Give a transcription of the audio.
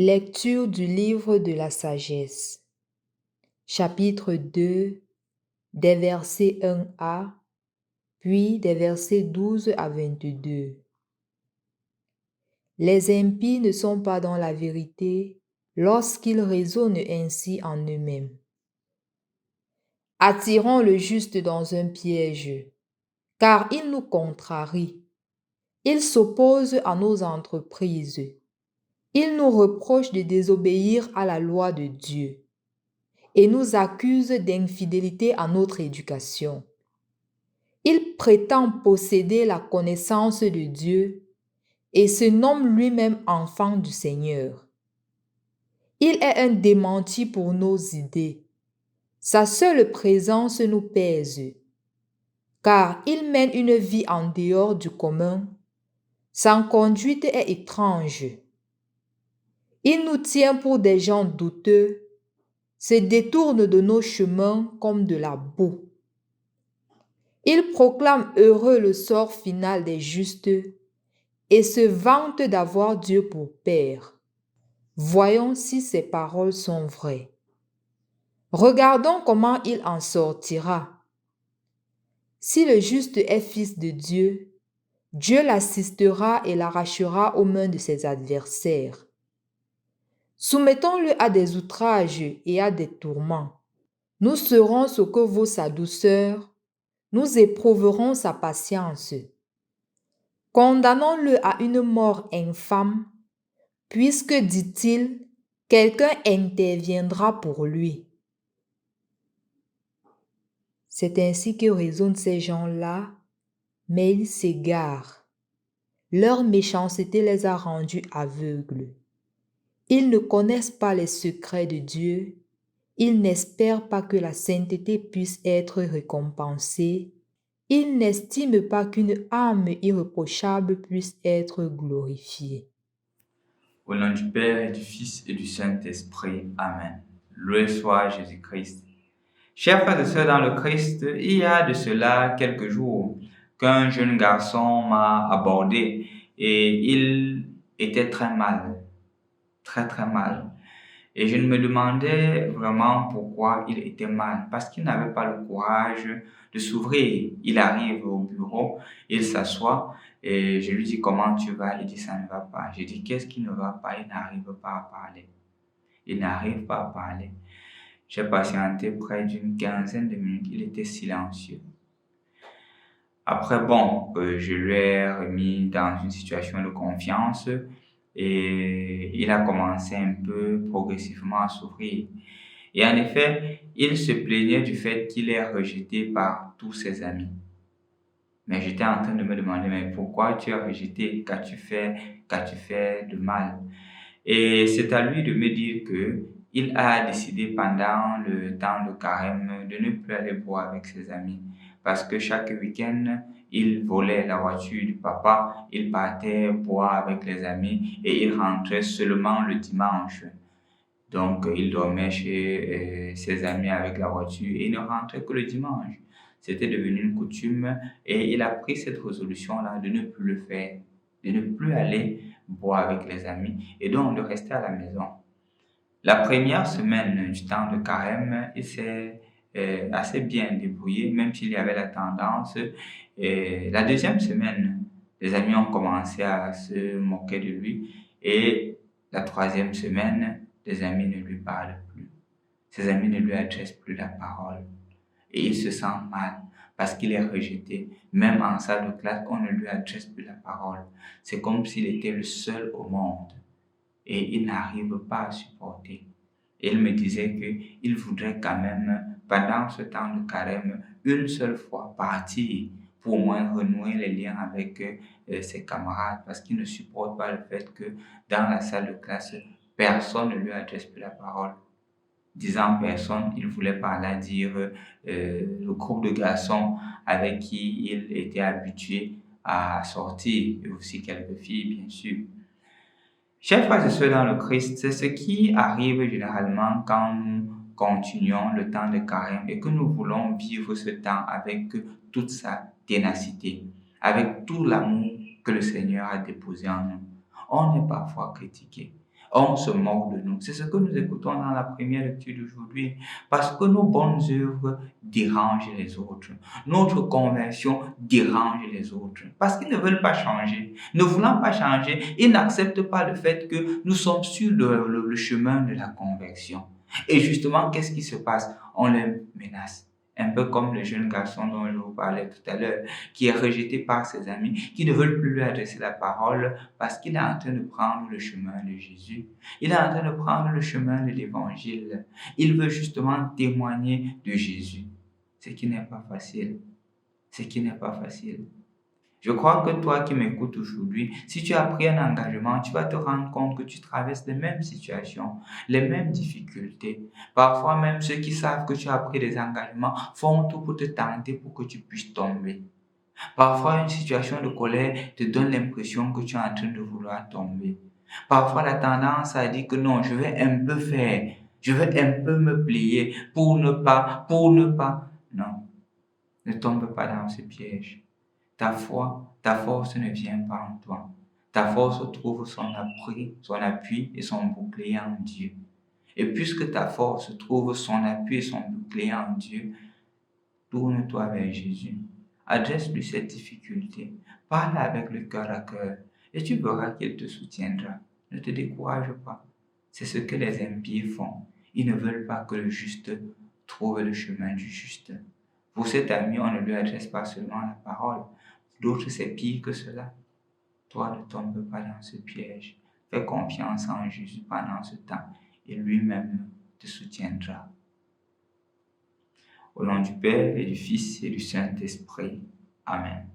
Lecture du livre de la sagesse. Chapitre 2, des versets 1a, puis des versets 12 à 22. Les impies ne sont pas dans la vérité lorsqu'ils raisonnent ainsi en eux-mêmes. Attirons le juste dans un piège, car il nous contrarie. Il s'oppose à nos entreprises. Il nous reproche de désobéir à la loi de Dieu et nous accuse d'infidélité à notre éducation. Il prétend posséder la connaissance de Dieu et se nomme lui-même enfant du Seigneur. Il est un démenti pour nos idées. Sa seule présence nous pèse, car il mène une vie en dehors du commun. Sa conduite est étrange. Il nous tient pour des gens douteux, se détourne de nos chemins comme de la boue. Il proclame heureux le sort final des justes et se vante d'avoir Dieu pour Père. Voyons si ces paroles sont vraies. Regardons comment il en sortira. Si le juste est fils de Dieu, Dieu l'assistera et l'arrachera aux mains de ses adversaires. Soumettons-le à des outrages et à des tourments. Nous serons ce que vaut sa douceur, nous éprouverons sa patience. Condamnons-le à une mort infâme, puisque, dit-il, quelqu'un interviendra pour lui. C'est ainsi que raisonnent ces gens-là, mais ils s'égarent. Leur méchanceté les a rendus aveugles. Ils ne connaissent pas les secrets de Dieu. Ils n'espèrent pas que la sainteté puisse être récompensée. Ils n'estiment pas qu'une âme irréprochable puisse être glorifiée. Au nom du Père et du Fils et du Saint-Esprit. Amen. Loué soit Jésus-Christ. Chers frères et sœurs dans le Christ, il y a de cela quelques jours qu'un jeune garçon m'a abordé et il était très mal, très très mal. Et je me demandais vraiment pourquoi il était mal, parce qu'il n'avait pas le courage de s'ouvrir. Il arrive au bureau, il s'assoit et je lui dis comment tu vas, il dit ça ne va pas. Je dis qu'est-ce qui ne va pas, il n'arrive pas à parler. Il n'arrive pas à parler. J'ai patienté près d'une quinzaine de minutes, il était silencieux. Après, je lui ai remis dans une situation de confiance et il a commencé un peu progressivement à s'ouvrir. Et en effet, il se plaignait du fait qu'il est rejeté par tous ses amis. Mais j'étais en train de me demander, mais pourquoi tu es rejeté? Qu'as-tu fait de mal? Et c'est à lui de me dire que il a décidé pendant le temps de carême de ne plus aller boire avec ses amis parce que chaque week-end, il volait la voiture du papa, il partait boire avec les amis et il rentrait seulement le dimanche. Donc, il dormait chez ses amis avec la voiture et il ne rentrait que le dimanche. C'était devenu une coutume et il a pris cette résolution-là de ne plus le faire, de ne plus aller boire avec les amis et donc de rester à la maison. La première semaine du temps de carême, il s'est assez bien débrouillé, même s'il y avait la tendance. Et la deuxième semaine, les amis ont commencé à se moquer de lui. Et la troisième semaine, les amis ne lui parlent plus. Ses amis ne lui adressent plus la parole. Et il se sent mal parce qu'il est rejeté. Même en salle de classe, on ne lui adresse plus la parole. C'est comme s'il était le seul au monde. Et il n'arrive pas à supporter. Et il me disait qu'il voudrait quand même, pendant ce temps de carême, une seule fois partir pour au moins renouer les liens avec ses camarades parce qu'il ne supporte pas le fait que dans la salle de classe, personne ne lui adresse plus la parole. Disant personne, il voulait par là dire le groupe de garçons avec qui il était habitué à sortir et aussi quelques filles, bien sûr. Chers frères et sœurs dans le Christ, c'est ce qui arrive généralement quand nous continuons le temps de carême et que nous voulons vivre ce temps avec toute sa ténacité, avec tout l'amour que le Seigneur a déposé en nous. On est parfois critiqué, On se moque de nous. C'est ce que nous écoutons dans la première lecture d'aujourd'hui. Parce que nos bonnes œuvres dérangent les autres. Notre conversion dérange les autres. Parce qu'ils ne veulent pas changer. Ne voulant pas changer, ils n'acceptent pas le fait que nous sommes sur le chemin de la conversion. Et justement, qu'est-ce qui se passe? On les menace. Un peu comme le jeune garçon dont je vous parlais tout à l'heure, qui est rejeté par ses amis, qui ne veulent plus lui adresser la parole parce qu'il est en train de prendre le chemin de Jésus. Il est en train de prendre le chemin de l'Évangile. Il veut justement témoigner de Jésus. Ce qui n'est pas facile. Ce qui n'est pas facile. Je crois que toi qui m'écoutes aujourd'hui, si tu as pris un engagement, tu vas te rendre compte que tu traverses les mêmes situations, les mêmes difficultés. Parfois même ceux qui savent que tu as pris des engagements font tout pour te tenter pour que tu puisses tomber. Parfois une situation de colère te donne l'impression que tu es en train de vouloir tomber. Parfois la tendance à dire que non, je vais un peu faire, je vais un peu me plier pour ne pas. Non, ne tombe pas dans ce piège. Ta foi, ta force ne vient pas en toi. Ta force trouve son appui et son bouclier en Dieu. Et puisque ta force trouve son appui et son bouclier en Dieu, tourne-toi vers Jésus. Adresse-lui cette difficulté. Parle avec le cœur à cœur et tu verras qu'il te soutiendra. Ne te décourage pas. C'est ce que les impies font. Ils ne veulent pas que le juste trouve le chemin du juste. Pour cet ami, on ne lui adresse pas seulement la parole. D'autres, c'est pire que cela. Toi, ne tombe pas dans ce piège. Fais confiance en Jésus pendant ce temps et lui-même te soutiendra. Au nom du Père et du Fils et du Saint-Esprit. Amen.